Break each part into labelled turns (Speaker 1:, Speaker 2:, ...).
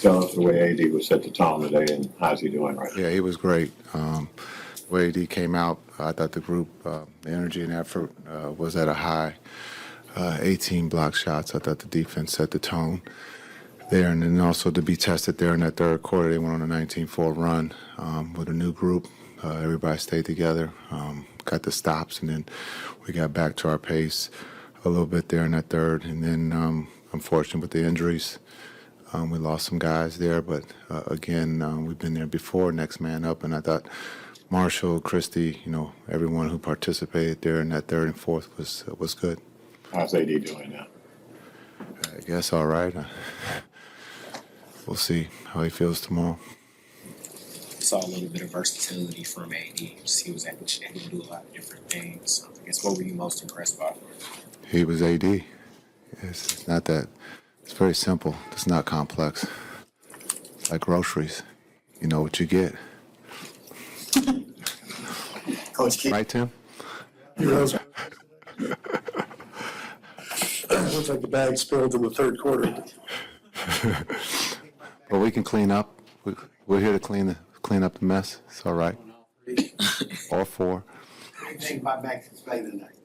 Speaker 1: Tell us the way AD was set the tone today, and how's he doing right now?
Speaker 2: Yeah, he was great. The way AD came out, I thought the group, the energy and effort was at a high. 18 block shots. I thought the defense set the tone there, and then also to be tested there in that third quarter, they went on a 19-4 run with a new group. Everybody stayed together, got the stops, and then we got back to our pace a little bit there in that third. And then, unfortunately, with the injuries, we lost some guys there. But again, we've been there before, next man up, and I thought Marshall, Christie, everyone who participated there in that third and fourth was good.
Speaker 1: How's AD doing now?
Speaker 2: I guess all right. We'll see how he feels tomorrow.
Speaker 3: Saw a little bit of versatility from AD. Just he was able to do a lot of different things. I guess what were you most impressed by?
Speaker 2: He was AD. It's not that. It's very simple. It's not complex. It's like groceries. You know what you get.
Speaker 4: Coach Keith.
Speaker 2: Right, Tim?
Speaker 5: Looks like the bag spilled in the third quarter.
Speaker 2: But we can clean up. We're here to clean up the mess. It's all right. All four.
Speaker 4: What do you think about Max's play tonight?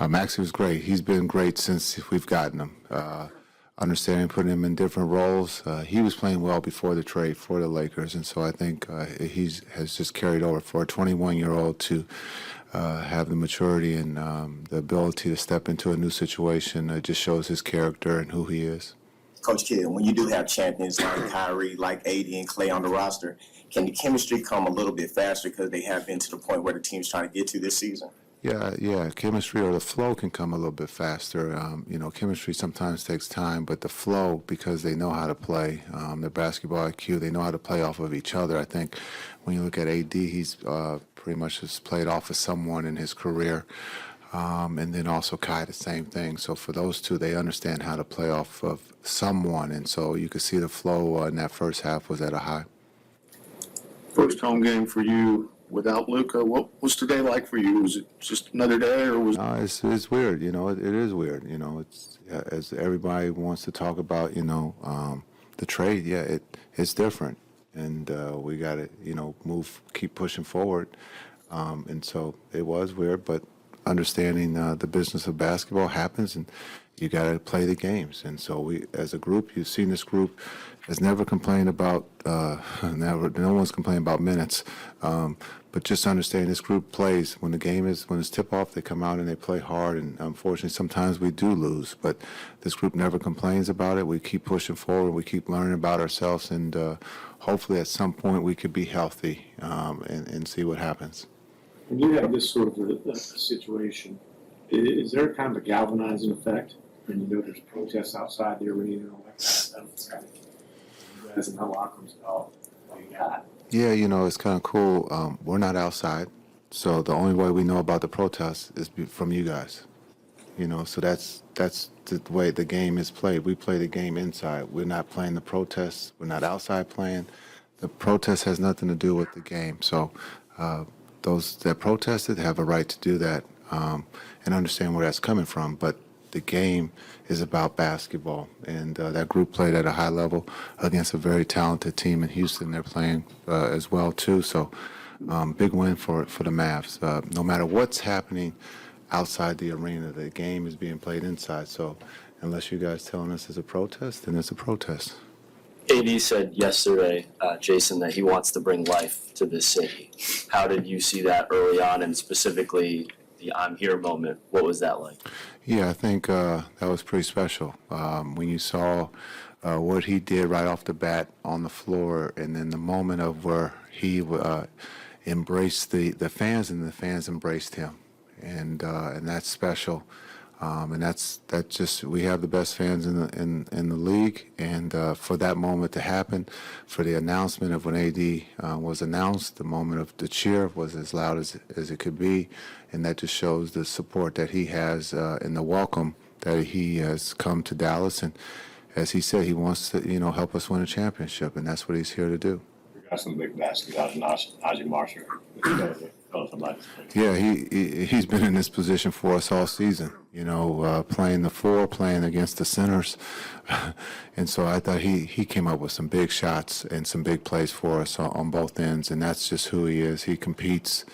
Speaker 2: Maxie was great. He's been great since we've gotten him. Understanding putting him in different roles. He was playing well before the trade for the Lakers, and so I think he has just carried over for a 21-year-old to have the maturity and the ability to step into a new situation. It just shows his character and who he is.
Speaker 4: Coach Kidd, when you do have champions like Kyrie, like AD and Clay on the roster, can the chemistry come a little bit faster because they have been to the point where the team's trying to get to this season?
Speaker 2: Yeah. Chemistry or the flow can come a little bit faster. Chemistry sometimes takes time, but the flow, because they know how to play, their basketball IQ, they know how to play off of each other. I think when you look at AD, he's pretty much has played off of someone in his career. And then also Kai, the same thing. So for those two, they understand how to play off of someone. And so you could see the flow in that first half was at a high.
Speaker 5: First home game for you without Luka. What was today like for you? Was it just another day, or was
Speaker 2: it's weird. It is weird. It's as everybody wants to talk about. The trade. Yeah, it's different, and we got to keep pushing forward. And so it was weird, but understanding the business of basketball happens, and you got to play the games. And so we, as a group, you've seen this group has never complained about no one's complained about minutes. But just understanding this group plays when it's tip off, they come out and they play hard. And unfortunately, sometimes we do lose. But this group never complains about it. We keep pushing forward. We keep learning about ourselves, and hopefully, at some point, we could be healthy and see what happens.
Speaker 6: When you have this sort of a situation, is there kind of a galvanizing effect when there's protests outside the arena and all that kind of stuff? You guys in the locker rooms, what do you got?
Speaker 2: Yeah, it's kind of cool. We're not outside, so the only way we know about the protests is from you guys. So that's the way the game is played. We play the game inside. We're not playing the protests. We're not outside playing. The protest has nothing to do with the game. So those that protested have a right to do that and understand where that's coming from. But the game is about basketball, and that group played at a high level against a very talented team in Houston. They're playing as well too. So big win for the Mavs. No matter what's happening outside the arena, the game is being played inside. So unless you guys telling us it's a protest, then it's a protest.
Speaker 7: AD said yesterday, Jason, that he wants to bring life to this city. How did you see that early on, and specifically the I'm here moment? What was that like?
Speaker 2: Yeah, I think that was pretty special. When you saw what he did right off the bat on the floor, and then the moment of where he embraced the fans, and the fans embraced him, and that's special. And that's just, we have the best fans in the league, and for that moment to happen, for the announcement of when AD was announced, the moment of the cheer was as loud as it could be, and that just shows the support that he has and the welcome that he has come to Dallas. And as he said, he wants to help us win a championship, and that's what he's here to do.
Speaker 1: We got some big baskets out of Najee Marshall. Oh, somebody's.
Speaker 2: Yeah, he's been in this position for us all season. You know, playing the four, playing against the centers, and so I thought he came up with some big shots and some big plays for us on both ends, and that's just who he is. He competes.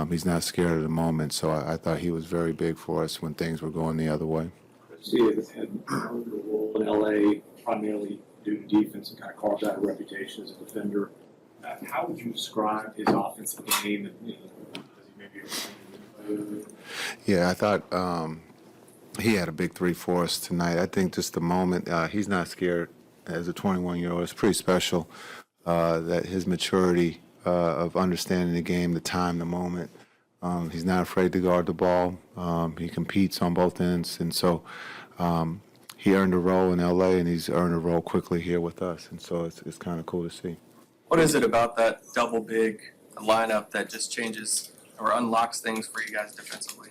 Speaker 2: He's not scared of the moment. So I thought he was very big for us when things were going the other way.
Speaker 6: See, it had earned a role in LA primarily due to defense and kind of carved out a reputation as a defender. How would you describe his offensive game? And, you know, does he maybe?
Speaker 2: Yeah, I thought he had a big three for us tonight. I think just the moment, he's not scared as a 21-year-old. It's pretty special that his maturity of understanding the game, the time, the moment. He's not afraid to guard the ball. He competes on both ends. And so he earned a role in L.A., and he's earned a role quickly here with us. And so it's kind of cool to see.
Speaker 8: What is it about that double big lineup that just changes or unlocks things for you guys defensively?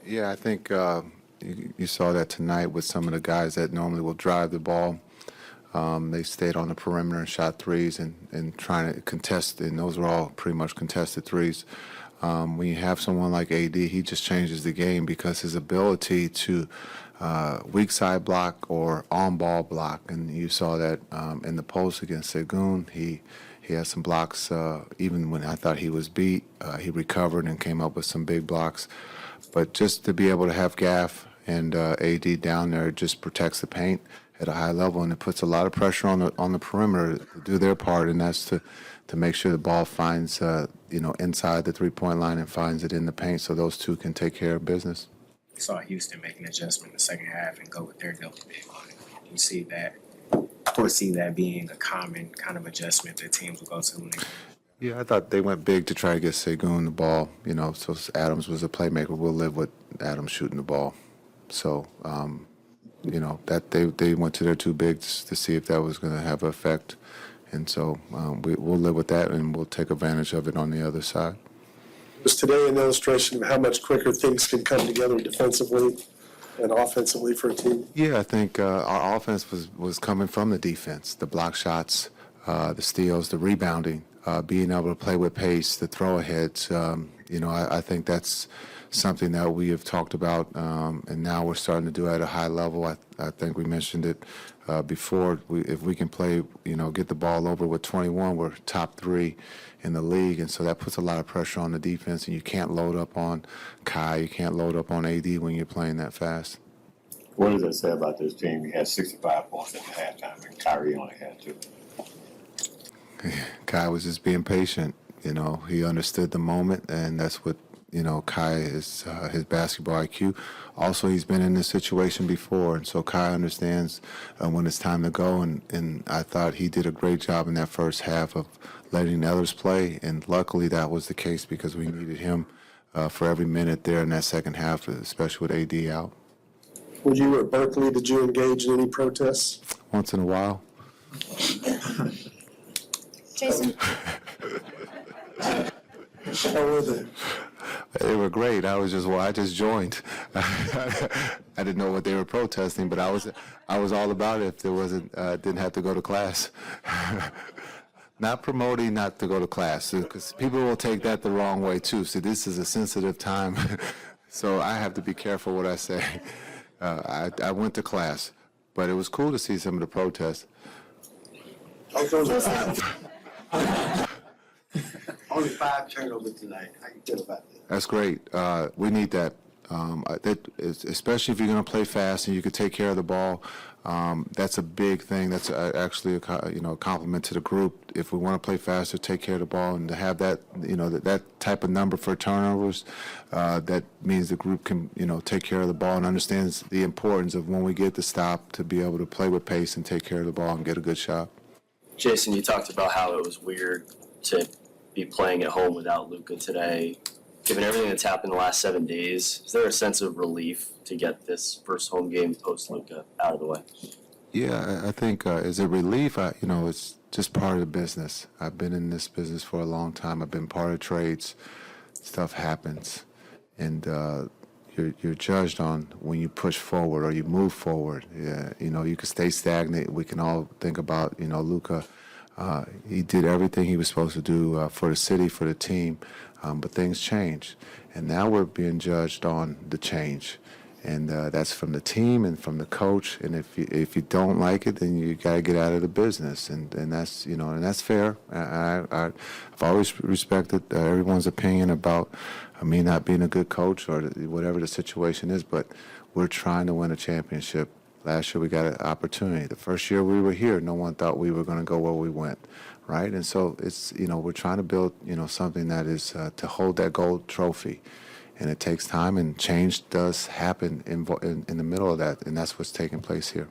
Speaker 2: Yeah, I think you saw that tonight with some of the guys that normally will drive the ball. They stayed on the perimeter and shot threes and trying to contest, and those were all pretty much contested threes. When you have someone like AD, he just changes the game because his ability to weak side block or on-ball block, and you saw that in the post against Segun. He had some blocks, even when I thought he was beat. He recovered and came up with some big blocks. But just to be able to have Gaff and AD down there just protects the paint at a high level, and it puts a lot of pressure on the perimeter to do their part, and that's to make sure the ball finds inside the three-point line and finds it in the paint, so those two can take care of business.
Speaker 3: We saw Houston make an adjustment in the second half and go with their double big line. Do you see that, foresee that being a common kind of adjustment that teams will go to when they?
Speaker 2: Yeah, I thought they went big to try to get Segun the ball, so Adams was a playmaker. We'll live with Adams shooting the ball. So, that they went to their two bigs to see if that was going to have an effect. And so we'll live with that, and we'll take advantage of it on the other side.
Speaker 9: Was today an illustration of how much quicker things can come together defensively and offensively for a team?
Speaker 2: Yeah, I think our offense was coming from the defense, the block shots, the steals, the rebounding, being able to play with pace, the throw-aheads. I think that's something that we have talked about, and now we're starting to do at a high level. I think we mentioned it before. If we can play, get the ball over with 21, we're top 3 in the league, and so that puts a lot of pressure on the defense, and you can't load up on Kai, you can't load up on AD when you're playing that fast.
Speaker 1: What does that say about this team? He had 65 points at the halftime, and Kyrie only had 2.
Speaker 2: Kai was just being patient. He understood the moment, and that's what, Kai is his basketball IQ. Also, he's been in this situation before, and so Kai understands when it's time to go, and I thought he did a great job in that first half of letting others play, and luckily that was the case because we needed him for every minute there in that second half, especially with AD out.
Speaker 9: When you were at Berkeley, did you engage in any protests?
Speaker 2: Once in a while.
Speaker 10: Jason.
Speaker 9: How were they?
Speaker 2: They were great. I just joined. I didn't know what they were protesting, but I was all about it if there wasn't didn't have to go to class. Not promoting not to go to class, because people will take that the wrong way too. So this is a sensitive time, so I have to be careful what I say. I went to class, but it was cool to see some of the protests.
Speaker 11: Only 5 turnovers tonight. How you feel about that?
Speaker 2: That's great. We need that. Especially if you're going to play fast and you can take care of the ball. That's a big thing. That's actually a compliment to the group. If we want to play faster, take care of the ball, and to have that that type of number for turnovers, that means the group can take care of the ball and understands the importance of when we get the stop to be able to play with pace and take care of the ball and get a good shot.
Speaker 7: Jason, you talked about how it was weird to be playing at home without Luka today. Given everything that's happened the last 7 days, is there a sense of relief to get this first home game post Luka out of the way?
Speaker 2: Yeah, I think as a relief, it's just part of the business. I've been in this business for a long time. I've been part of trades. Stuff happens, and you're judged on when you push forward or you move forward. Yeah, you can stay stagnant. We can all think about Luka He did everything he was supposed to do for the city, for the team, but things changed. And now we're being judged on the change. And that's from the team and from the coach. And if you don't like it, then you got to get out of the business. And that's, and that's fair. I've always respected everyone's opinion about me not being a good coach or whatever the situation is. But we're trying to win a championship. Last year we got an opportunity. The first year we were here, no one thought we were going to go where we went, right? And so it's, we're trying to build, something that is to hold that gold trophy. And it takes time, and change does happen in the middle of that, and that's what's taking place here.